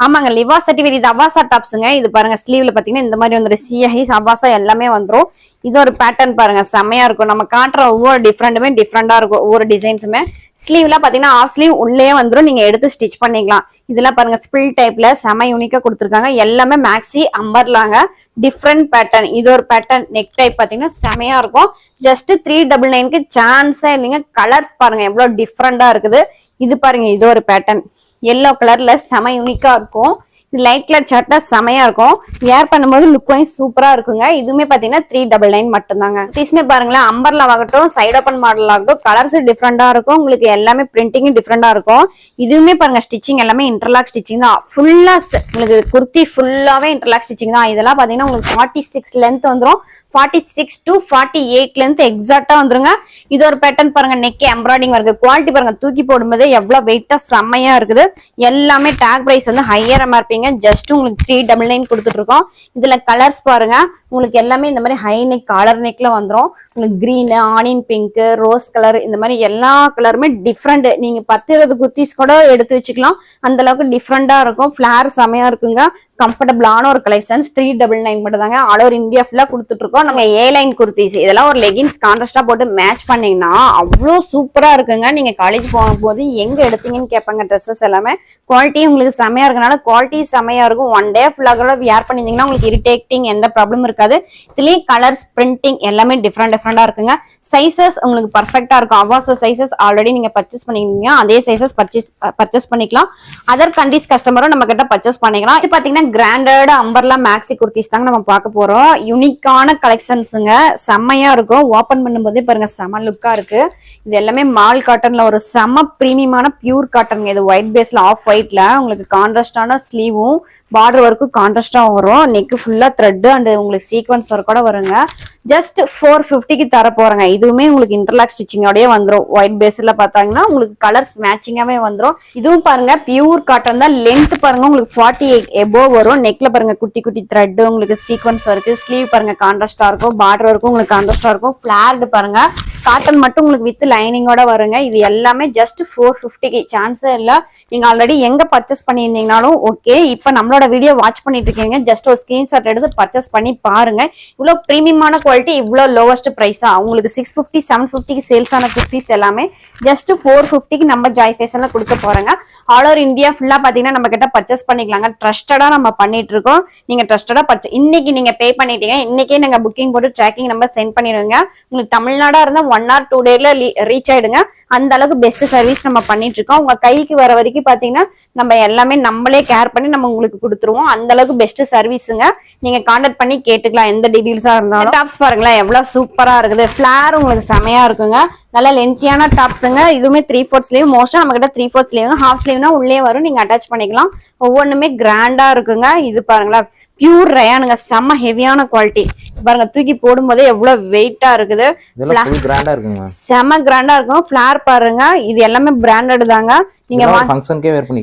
ஆமாங்க, லிவா சர்டிஃபிகேட். இது அவாசா டாப்ஸுங்க. இது பாருங்க ஸ்லீவ்ல பாத்தீங்கன்னா இந்த மாதிரி வந்துடும், சிஐ அவாசா எல்லாமே வந்துடும். இது ஒரு பேட்டர்ன் பாருங்க செம்மையா இருக்கும். நம்ம காட்டுற ஒவ்வொரு டிஃப்ரெண்டுமே டிஃப்ரெண்டா இருக்கும், ஒவ்வொரு டிசைன்ஸுமே. ஸ்லீவ்ல பாத்தீங்கன்னா ஆஃப் ஸ்லீவ் உள்ளே வந்துடும், நீங்க எடுத்து ஸ்டிச் பண்ணிக்கலாம். இதெல்லாம் பாருங்க ஸ்பில் டைப்ல செம யூனிக்கா கொடுத்துருக்காங்க. எல்லாமே மேக்ஸி அம்பர்லாங்க, டிஃப்ரெண்ட் பேட்டர்ன். இது ஒரு பேட்டர்ன் நெக் டைப் பாத்தீங்கன்னா செமையா இருக்கும். ஜஸ்ட் 399க்கு சான்ஸே இல்லைங்க. கலர்ஸ் பாருங்க எவ்வளவு டிஃப்ரெண்டா இருக்குது. இது பாருங்க, இது ஒரு பேட்டர்ன் எல்லோ கலர்ல செம யூனிக்கா இருக்கும். இது லைட் கலர் சட்டை செமையா இருக்கும், வேர் பண்ணும்போது லுக் வைஸ் சூப்பரா இருக்குங்க. இதுவுமே பாத்தீங்கன்னா 399 மட்டும்தாங்க. பீஸ்மே பாருங்களேன், அம்பர்லா ஆகட்டும், சைட் ஓப்பன் மாடல் ஆகட்டும், கலர்ஸ் டிஃப்ரெண்டா இருக்கும். உங்களுக்கு எல்லாமே பிரிண்டிங் டிஃப்ரெண்டா இருக்கும். இதுவுமே பாருங்க ஸ்டிச்சிங் எல்லாமே இன்டர்லாக் ஸ்டிச்சிங் தான். ஃபுல்லா உங்களுக்கு குர்த்தி ஃபுல்லாவே இன்டர்லாக் ஸ்டிச்சிங் தான். இதெல்லாம் பாத்தீங்கன்னா உங்களுக்கு 46 லென்த் வந்துடும், 46 to 48 லென்த் எக்ஸாக்டா வந்துருங்க. இது ஒரு பேட்டர்ன் பாருங்க, நெக் எம்ப்ராய்டிங் வருது. குவாலிட்டி பாருங்க, தூக்கி போடும்போது எவ்வளவு வெயிட்டா செம்மையா இருக்குது. எல்லாமே டேக் பிரைஸ் வந்து ஹையர் MRP. ஜஸ்ட் உங்களுக்கு 399 கொடுத்துட்டு இருக்கோம். இதுல கலர்ஸ் பாருங்க, உங்களுக்கு எல்லாமே இந்த மாதிரி ஹை நெக், காலர் நெக்ல வந்துடும். உங்களுக்கு green, onion pink, rose colour, இந்த மாதிரி எல்லா கலருமே டிஃப்ரெண்ட். நீங்க 10-20 குர்த்திஸ் கூட எடுத்து வச்சுக்கலாம், அந்த அளவுக்கு டிஃப்ரெண்டா இருக்கும். ஃபிளார் செமையா இருக்குங்க. கம்ஃபர்டபிளான ஒரு கலெக்ஷன்ஸ். 399 மட்டும் தாங்க. ஆல் ஓவர் இந்தியா ஃபுல்லா கொடுத்துட்டு இருக்கோம். நம்ம ஏ லைன் குர்த்திஸ் இதெல்லாம் ஒரு லெகின்ஸ் கான்ட்ராஸ்டா போட்டு மேட்ச் பண்ணீங்கன்னா அவ்வளோ சூப்பரா இருக்குங்க. நீங்க காலேஜ் போகும்போது எங்க எடுத்தீங்கன்னு கேட்பாங்க. ட்ரெஸ்ஸஸ் எல்லாமே குவாலிட்டி உங்களுக்கு செமையா இருக்கனால குவாலிட்டி செமையா இருக்கும். ஒன் டே ஃபுல்லா கூட வியர் பண்ணிருந்தீங்கன்னா உங்களுக்கு இரிட்டேட்டிங் எந்த ப்ராப்ளம் இருக்காது. இதுலயும் கலர்ஸ், பிரிண்டிங் எல்லாமே டிஃப்ரெண்டா இருக்குங்க. சைசஸ் உங்களுக்கு பர்ஃபெக்டா இருக்கும். அவாச சைசஸ் ஆல்ரெடி நீங்க பர்ச்சேஸ் பண்ணிருந்தீங்க, அதே சைசஸ் பர்ச்சேஸ் பண்ணிக்கலாம். அதர் கண்ட்ரீஸ் கஸ்டமரும் நம்ம கிட்ட பர்ச்சேஸ் பண்ணிக்கலாம். பாத்தீங்கன்னா கிராண்டட் அம்பர்லா மேக்ஸி குர்த்திஸ் தாங்க நம்ம பார்க்க போறோம். யூனிக்கான கலெக்ஷன்ஸுங்க, செம்மையா இருக்கும். ஓபன் பண்ணும்போதே பாருங்க செம லுக்கா இருக்கு. இது எல்லாமே மால் காட்டன்ல ஒரு செம பிரீமியமான பியூர் காட்டன்ங்க. இது ஒயிட் பேஸ்ல ஆஃப் ஒயிட்ல உங்களுக்கு கான்ட்ராஸ்டான ஸ்லீவும் பார்டர் ஒர்க்கும் கான்ட்ராஸ்டா வரும். நெக் ஃபுல்லா த்ரெட் அண்ட் உங்களுக்கு சீக்வன்ஸ் ஒர்க்கோட வருங்க. ஜஸ்ட் 450க்கு தர போறேங்க. இதுவுமே உங்களுக்கு இன்டர்லாக் ஸ்டிச்சிங்கோடய வந்துடும். ஒயிட் பேஸ்ல பாத்தாங்கன்னா உங்களுக்கு கலர்ஸ் மேட்சிங்காவே வந்துடும். இதுவும் பாருங்க பியூர் காட்டன் தான். லென்த் பாருங்க உங்களுக்கு 48 எபோவ் வரும். நெக்ல பாருங்க குட்டி குட்டி த்ரெட், உங்களுக்கு சீக்வன்ஸ் இருக்கு. ஸ்லீவ் பாருங்க கான்ட்ராஸ்டா இருக்கும், பார்டர் இருக்கும் உங்களுக்கு கான்ட்ராஸ்டா இருக்கும். ஃபிளார்டு பாருங்க காட்டன் மட்டும் உங்களுக்கு வித் லைனிங்கோட வருங்க. இது எல்லாமே ஜஸ்ட் 450க்கு சான்ஸே இல்ல. நீங்க ஆல்ரெடி எங்க பர்ச்சேஸ் பண்ணியிருந்தீங்கனாலும் ஓகே, இப்ப நம்மளோட வீடியோ வாட்ச் பண்ணிட்டு இருக்கீங்க, ஜஸ்ட் ஒரு ஸ்கிரீன்ஷாட் எடுத்து பர்ச்சேஸ் பண்ணி பாருங்க. இவ்வளவு பிரீமியமான குவாலிட்டி, இவ்வளவு லோவஸ்ட் பிரைஸா உங்களுக்கு 650 750க்கு சேல்ஸ் ஆன குர்த்திஸ் எல்லாமே ஜஸ்ட் 450க்கு நம்ம ஜாய் ஃபேஷன்ல கொடுக்க போறேங்க. ஆல் ஓவர் இந்தியா ஃபுல்லா பாத்தீங்கன்னா நம்ம கிட்ட பர்ச்சேஸ் பண்ணிக்கலாங்க. ட்ரஸ்டடா நம்ம பண்ணிட்டு இருக்கோம். நீங்க ட்ரஸ்டடா இன்னைக்கு நீங்க பே பண்ணிட்டீங்க, இன்னைக்கே நீங்க புக்கிங் போட்டு ட்ராக்கிங் நம்பர் சென்ட் பண்ணிடுங்க. உங்களுக்கு தமிழ்நாடா இருந்தா 1 or 2 டேல ரீச் ஆயிடுங்க. அந்த அளவுக்கு பெஸ்ட் சர்வீஸ் நம்ம பண்ணிட்டு இருக்கோம். உங்க கைக்கு வர வரைக்கும் பாத்தீங்கன்னா நம்ம எல்லாமே நம்மளே கேர் பண்ணி நம்ம உங்களுக்கு கொடுத்துருவோம். அந்த அளவுக்கு பெஸ்ட் சர்வீஸுங்க. நீங்க கான்டாக்ட் பண்ணி கேட்டுக்கலாம் எந்த டீடைல்ஸா இருந்தாலும். டாப்ஸ் பாருங்களேன் எவ்வளவு சூப்பரா இருக்குது. ஃபிளார் உங்களுக்கு செமையா இருக்குங்க. நல்ல லென்த்தியான டாப்ஸுங்க. இதுவுமே 3/4 ஸ்லீவ். மோஸ்டா நம்ம கிட்ட 3/4 ஸ்லீவ், ஹாஃப் ஸ்லீவ்னா உள்ளே வரும், நீங்க அட்டாச் பண்ணிக்கலாம். ஒவ்வொன்றுமே கிராண்டா இருக்குங்க. இது பாருங்களேன் பியூர் ரயானுங்க, செம்ம ஹெவியான குவாலிட்டி. பாருங்க தூக்கி போடும்போதே எவ்வளவு வெயிட்டா இருக்குது. செம்ம கிராண்டா இருக்கும். ஃபிளார் பாருங்க, இது எல்லாமே பிராண்டட் தாங்க. நீங்க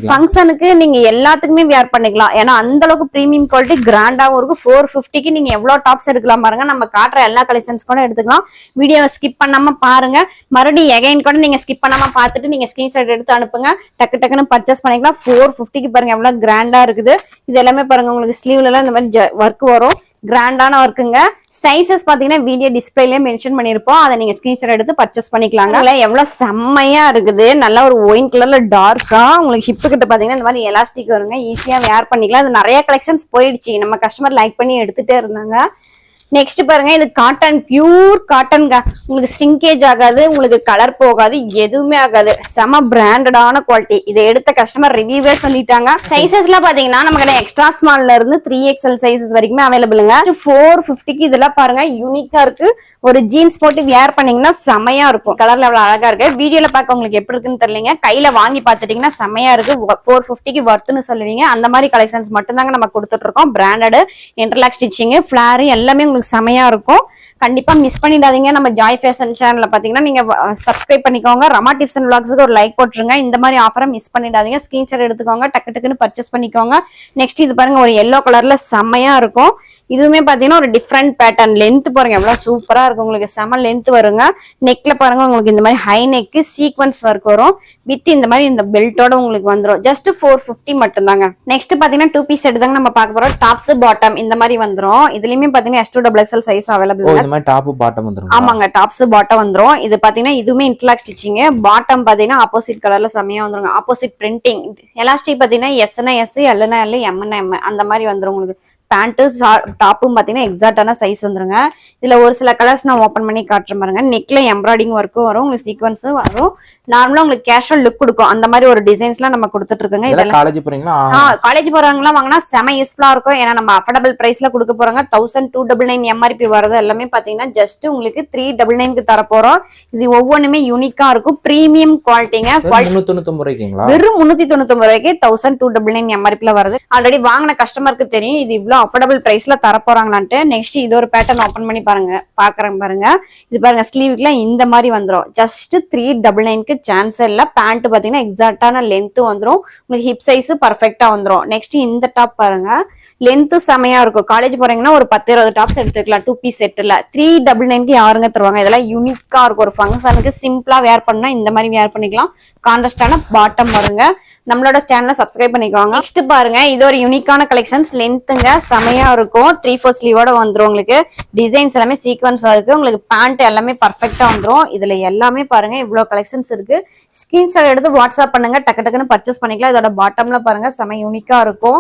ஃபங்க்ஷனுக்கு நீங்க எல்லாத்துக்குமே வியர் பண்ணிக்கலாம். ஏன்னா அந்த அளவுக்கு பிரீமியம் குவாலிட்டி கிராண்டாவும் இருக்கும். 450க்கு நீங்க எவ்வளவு டாப்ஸ் எடுக்கலாம் பாருங்க. நம்ம காட்டுற எல்லா கலெக்ஷன்ஸ் கூட எடுத்துக்கலாம். வீடியோவை ஸ்கிப் பண்ணாம பாருங்க. மறுபடியும் எகைன் கூட நீங்க ஸ்கிப் பண்ணாம பார்த்துட்டு நீங்க ஸ்கிரீன்ஷாட் எடுத்து அனுப்புங்க. டக்கு டக்குன்னு பர்ச்சேஸ் பண்ணிக்கலாம். 450க்கு பாருங்க எவ்வளவு கிராண்டா இருக்குது. இது எல்லாமே பாருங்க உங்களுக்கு ஸ்லீவ்ல எல்லாம் இந்த மாதிரி ஒர்க் வரும். கிராண்டான ஒர்க்குங்க. சைசஸ் பாத்தீங்கன்னா வீடியோ டிஸ்பிளேலயே மென்ஷன் பண்ணிருப்போம். அதை நீங்க ஸ்கிரீன்ஷாட் எடுத்து பர்ச்சேஸ் பண்ணிக்கலாங்க. எவ்வளவு செம்மையா இருக்குது. நல்ல ஒரு ஒயின் கலர்ல டார்க்கா உங்களுக்கு ஹிப்பு கிட்ட பாத்தீங்கன்னா இந்த மாதிரி எலாஸ்டிக் வருங்க. ஈஸியா வேர் பண்ணிக்கலாம். இது நிறைய கலெக்ஷன்ஸ் போயிடுச்சு. நம்ம கஸ்டமர் லைக் பண்ணி எடுத்துட்டே இருந்தாங்க. நெக்ஸ்ட் பாருங்க, இது காட்டன், பியூர் காட்டன்ங்க. உங்களுக்கு ஸ்ட்ரிங்கேஜ் ஆகாது, உங்களுக்கு கலர் போகாது, எதுவுமே ஆகாது. செம பிராண்டடான குவாலிட்டி. இதை எடுத்த கஸ்டமர் ரிவ்யூவே சொல்லிட்டாங்க. சைசஸ்ல பாத்தீங்கன்னா நமக்கு எக்ஸ்ட்ரா ஸ்மால்ல இருந்து 3XL சைசஸ் வரைக்குமே அவைலபிளுங்க. 450க்கு இதெல்லாம் பாருங்க யூனிக்கா இருக்கு. ஒரு ஜீன்ஸ் போட்டு வியர் பண்ணீங்கன்னா செமையா இருக்கும். கலர்ல அவ்வளவு அழகா இருக்கு. வீடியோல பார்க்க உங்களுக்கு எப்படி இருக்குன்னு தெரியலங்க. கையில வாங்கி பாத்துட்டீங்கன்னா செமையா இருக்கு. 450க்கு வர்த்துன்னு சொல்லுவீங்க. அந்த மாதிரி கலெக்ஷன்ஸ் மட்டும் தாங்க நம்ம கொடுத்துட்டு இருக்கோம். பிராண்டட் இன்டர்லாக் ஸ்டிச்சிங், ஃபிளார் எல்லாமே உங்களுக்கு செமையா இருக்கும். கண்டிப்பா மிஸ் பண்ணிடாதீங்க. நம்ம ஜாய் ஃபேஷன் சேனல்ல பாத்தீங்கன்னா நீங்க சப்ஸ்கிரைப் பண்ணிக்கோங்க. ரமா டிப்ஸ் அண்ட் vlogsக்கு ஒரு லைக் போட்டுருங்க. இந்த மாதிரி ஆஃபரை மிஸ் பண்ணிடாதீங்க. ஸ்கிரீன்ஷாட் எடுத்துக்கோங்க, டக்கு டக்குன்னு பர்ச்சேஸ் பண்ணிக்கோங்க. நெக்ஸ்ட் இது பாருங்க, ஒரு எல்லோ கலர்ல செமையா இருக்கும். இதுவுமே பாத்தீங்கன்னா ஒரு டிஃப்ரெண்ட் பேட்டர்ன். லென்த் பாருங்க எவ்வளவு சூப்பரா இருக்கும். உங்களுக்கு செம லென்த் வருங்க. நெக்ல பாருங்க உங்களுக்கு இந்த மாதிரி ஹை நெக் சீக்வன்ஸ் ஒர்க் வரும். வித் இந்த மாதிரி இந்த பெல்ட்டோட உங்களுக்கு வந்துடும். ஜஸ்ட் 450 மட்டும் தாங்க. நெக்ஸ்ட் பாத்தீங்கன்னா 2 பீஸ் செட் தாங்க நம்ம பார்க்க போறோம். டாப்ஸ் பாட்டம் இந்த மாதிரி வந்துரும். இதுலயுமே பாத்தீங்கன்னா S2XL சைஸ் அவைலபிள். இந்த மாதிரி டாப் பாட்டம் வந்துரும். ஆமாங்க, டாப்ஸ் பாட்டம் வந்துரும். இது பாத்தீங்கன்னா இதுவுமே இன்டர்லாக் ஸ்டிச்சிங். பாட்டம் பாத்தீங்கன்னா ஆப்போசிட் கலர்ல செமையா வந்துருங்க. Opposite printing. எலாஸ்டிக் பாத்தீங்கன்னா S-னா S, L-னா L, M-னா M அந்த மாதிரி வந்துரும். உங்களுக்கு பேண்ட் டாப்பும் பாத்தீங்கன்னா எக்ஸாக்டான சைஸ் வந்துருங்க. இதுல ஒரு சில கலர்ஸ் நான் ஓபன் பண்ணி காட்டுறேன் பாருங்க. நெக்ல எம்ப்ராய்டிங் ஒர்க்கும் வரும், உங்களுக்கு சீக்வன்ஸும் வரும். நார்மலா உங்களுக்கு கேஷுவல் லுக் கொடுக்கும். அந்த மாதிரி ஒரு டிசைன்ஸ்லாம் நம்ம கொடுத்துட்டு இருக்கோங்க. இதெல்லாம் காலேஜ் போறீங்களா? காலேஜ் போறவங்க வாங்கினா செம யூஸ்ஃபுல்லா இருக்கும். ஏன்னா நம்ம அஃபோர்டபிள் பிரைஸ்ல கொடுக்க போறாங்க. 1299 MRP வரது எல்லாமே பாத்தீங்கன்னா ஜஸ்ட் உங்களுக்கு 399க்கு தர போறோம். இது ஒவ்வொன்றுமே யூனிக்கா இருக்கும். பிரீமியம் குவாலிட்டிங்க. 399 ரூபாய்க்குங்களா? வெறும் 399 ரூபாய்க்கு 1299 MRPல வருது. ஆல்ரெடி வாங்கின கஸ்டமருக்கு தெரியும் இது இவ்வளவு அஃபோர்டபிள் பிரைஸ்ல தர போறாங்களான்ட்டு. நெக்ஸ்ட் இது ஒரு பேட்டர்ன் ஓபன் பண்ணி பாக்குறேன் பாருங்க. இது பாருங்க, ஸ்லீவுக்குல இந்த மாதிரி வந்துரும். ஜஸ்ட் 399க்கு சான்ஸ் இல்ல. பேண்ட் பாத்தீங்கன்னா எக்ஸாக்டான லென்த் வந்துரும். உங்களுக்கு ஹிப் சைஸ் பர்ஃபெக்டா வந்துரும். நெக்ஸ்ட் இந்த டாப் பாருங்க, லென்த் செமையா இருக்கும். காலேஜ் போறீங்கன்னா ஒரு 10-20 டாப்ஸ் எடுத்துக்கலாம். 2 பீஸ் செட்ல 399க்கு யாருங்க தருவாங்க? இதெல்லாம் யூனிக்கா இருக்கும். ஒரு ஃபங்க்ஷனுக்கு சிம்பிளா வேர் பண்ணா இந்த மாதிரி வேர் பண்ணிக்கலாம். கான்ட்ராஸ்டான பாட்டம் வருங்க. நம்மளோட சேனலை சப்ஸ்கிரைப் பண்ணிக்கோங்க. நெக்ஸ்ட் பாருங்க, இது ஒரு யூனிக்கான கலெக்ஷன்ஸ். லென்த்துங்க செமையா இருக்கும். 3/4 ஸ்லீவோட வந்துரும். உங்களுக்கு டிசைன்ஸ் எல்லாமே சீக்வன்ஸா இருக்கு. உங்களுக்கு பேண்ட் எல்லாமே பர்ஃபெக்டா வந்துரும். இதுல எல்லாமே பாருங்க இவ்வளவு கலெக்ஷன்ஸ் இருக்கு. ஸ்கிரீன்ஷாட் எடுத்து வாட்ஸ்அப் பண்ணுங்க, டக்கு டக்குன்னு பர்ச்சேஸ் பண்ணிக்கலாம். இதோட பாட்டம்ல பாருங்க செம யூனிக்கா இருக்கும்.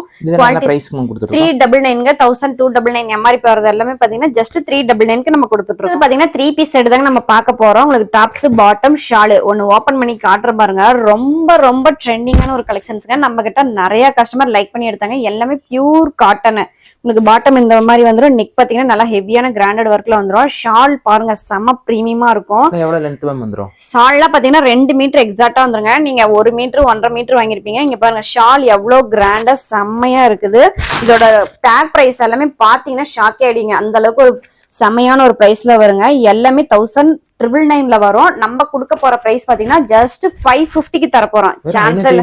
399ங்க 1299 MRP வரது எல்லாமே பாத்தீங்கன்னா ஜஸ்ட் 399க்கு நம்ம கொடுத்துட்டு இருக்கோம். பாத்தீங்கன்னா 3 பீஸ் செட் தாங்க நம்ம பார்க்க போறோம். உங்களுக்கு டாப்ஸ் பாட்டம் ஷால் ஒன்னு ஓபன் பண்ணி காட்டுற பாருங்க. ரொம்ப ரொம்ப ட்ரெண்டிங்கான ஒரு கலெக்ஷன்ஸ்ங்க. நம்ம கிட்ட நிறைய கஸ்டமர் லைக் பண்ணி எடுத்தாங்க. எல்லாமே பியூர் காட்டன். உங்களுக்கு பாட்டம் இந்த மாதிரி வந்துரும். நெக் பாத்தீங்கன்னா நல்லா ஹெவியான கிராண்டட் ஒர்க்ல வந்துரும். ஷால் பாருங்க செம பிரீமியமா இருக்கும். எவ்வளவு லென்த் வந்துரும்? ஷால்லாம் பாத்தீங்கன்னா 2 மீட்டர் எக்ஸாக்டா வந்துருங்க. நீங்க 1 மீட்டர் 1.5 மீட்டர் வாங்கிருப்பீங்க. இங்க பாருங்க ஷால் எவ்வளவு கிராண்டா செம்மையா இருக்குது. இதோட டேக் பிரைஸ் எல்லாமே பாத்தீங்கன்னா ஷாக் ஆயிடுங்க. அந்த அளவுக்கு ஒரு செம்மையான ஒரு பிரைஸ்ல வருங்க. எல்லாமே 1999ல வரும். நம்ம கொடுக்க போற பிரைஸ் பாத்தீங்கன்னா ஜஸ்ட் 550க்கு தர போறோம். சான்ஸ் இல்ல.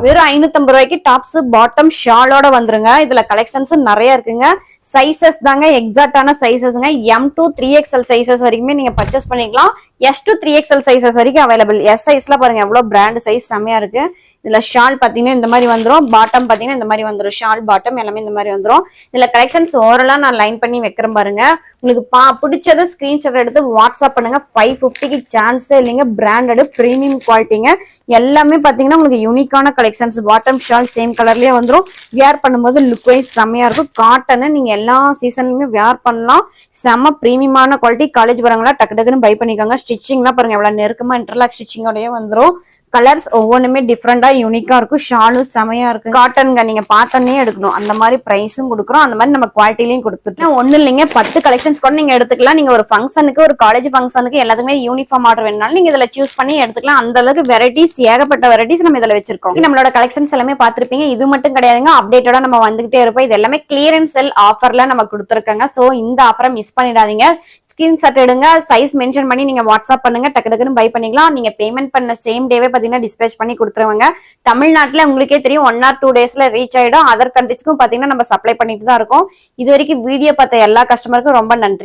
வெறும் 550 ரூபாய்க்கு டாப்ஸ் பாட்டம் ஷாலோட வந்துருங்க. இதுல கலெக்ஷன்ஸ் நிறைய இருக்குங்க. சைசஸ் தாங்க எக்ஸாக்டான சைசஸ்ங்க. M to 3XL சைசஸ் வரைக்குமே நீங்க பர்ச்சேஸ் பண்ணிக்கலாம். S to 3XL சைசஸ் வரைக்கும் அவைலபிள். S சைஸ்ல பாருங்க எவ்வளவு பிராண்ட் சைஸ் செம்மையா இருக்கு. இதுல ஷால் பாத்தீங்கன்னா இந்த மாதிரி வந்துரும். பாட்டம் பாத்தீங்கன்னா இந்த மாதிரி வந்துரும். ஷால் பாட்டம் எல்லாமே இந்த மாதிரி வந்துரும். இதுல கலெக்ஷன்ஸ் ஓரளா நான் லைன் பண்ணி வைக்கிறேன் பாருங்க. உங்களுக்கு பிடிச்சத ஸ்கிரீன்ஷாட் எடுத்து வாட்ஸ்அப் பண்ணுங்க. 550க்கு சான்ஸே இல்லைங்க. பிராண்டட் பிரீமியம் குவாலிட்டிங்க. எல்லாமே பாத்தீங்கன்னா உங்களுக்கு யூனிக்கான கலெக்ஷன்ஸ். பாட்டம் ஷால் சேம் கலர்லயே வந்துரும். வியர் பண்ணும்போது லுக் வைஸ் செம்மையா இருக்கும். காட்டன் நீங்க எல்லா சீசன்லயுமே வியர் பண்ணலாம். செம்ம பிரீமியமான குவாலிட்டி. காலேஜ் வரவங்களா டக்கு டக்குன்னு பை பண்ணிக்கோங்க. ஸ்டிச்சிங்லாம் பாருங்க எவ்வளவு நெருக்கமா இன்டர்லாக் ஸ்டிச்சிங்கோடய வந்துரும். கலர்ஸ் ஒவ்வொன்றுமே டிஃப்ரெண்டா யூனிக்கா இருக்கும். ஷாலும் செமையா இருக்கு. காட்டன்ங்க நீங்க பார்த்தனே எடுக்கணும். அந்த மாதிரி பிரைஸும் கொடுக்குறோம். அந்த மாதிரி நம்ம குவாலிட்டிலையும் கொடுத்துட்டு ஒண்ணு இல்லைங்க. 10 கலெக்ஷன்ஸ் கூட நீங்க எடுத்துக்கலாம். நீங்க ஒரு ஃபங்க்ஷனுக்கு, ஒரு காலேஜ் ஃபங்க்ஷனுக்கு எல்லாத்துக்குமே யூனிஃபார்ம் ஆர்டர் வேணும்னாலும் நீங்க இதுல சூஸ் பண்ணி எடுத்துக்கலாம். அந்த அளவுக்கு வெரைட்டிஸ், ஏகப்பட்ட வெரைட்டிஸ் நம்ம இதுல வச்சிருக்கோம். நம்மளோட கலெக்ஷன்ஸ் எல்லாமே பார்த்திருப்பீங்க. இது மட்டும் கிடையாதுங்க, அப்டேட்டோட நம்ம வந்துகிட்டே இருப்போம். இது எல்லாமே கிளியரன்ஸ் செல் ஆஃபர்ல நம்ம கொடுத்துருக்காங்க. சோ இந்த ஆஃபரை மிஸ் பண்ணிடாதீங்க. ஸ்கிரீன்ஷாட் எடுங்க, சைஸ் மென்ஷன் பண்ணி நீங்க வாட்ஸ்அப் பண்ணுங்க. டக்கு டக்குன்னு பை பண்ணிக்கலாம். நீங்க பேமெண்ட் பண்ண சேம் டேவே டிஸ்பேச் பண்ணி கொடுத்துருவாங்க. தமிழ்நாட்டுல உங்களுக்கே தெரியும் 1 or 2 டேஸ்ல ரீச் ஆயிடும். அதர் கண்ட்ரீஸ்க்கும் பாத்தீங்கன்னா நம்ம சப்ளை பண்ணிட்டு தான் இருக்கோம். இது வரைக்கும் வீடியோ பார்த்த எல்லா கஸ்டமருக்கும் ரொம்ப நன்றி.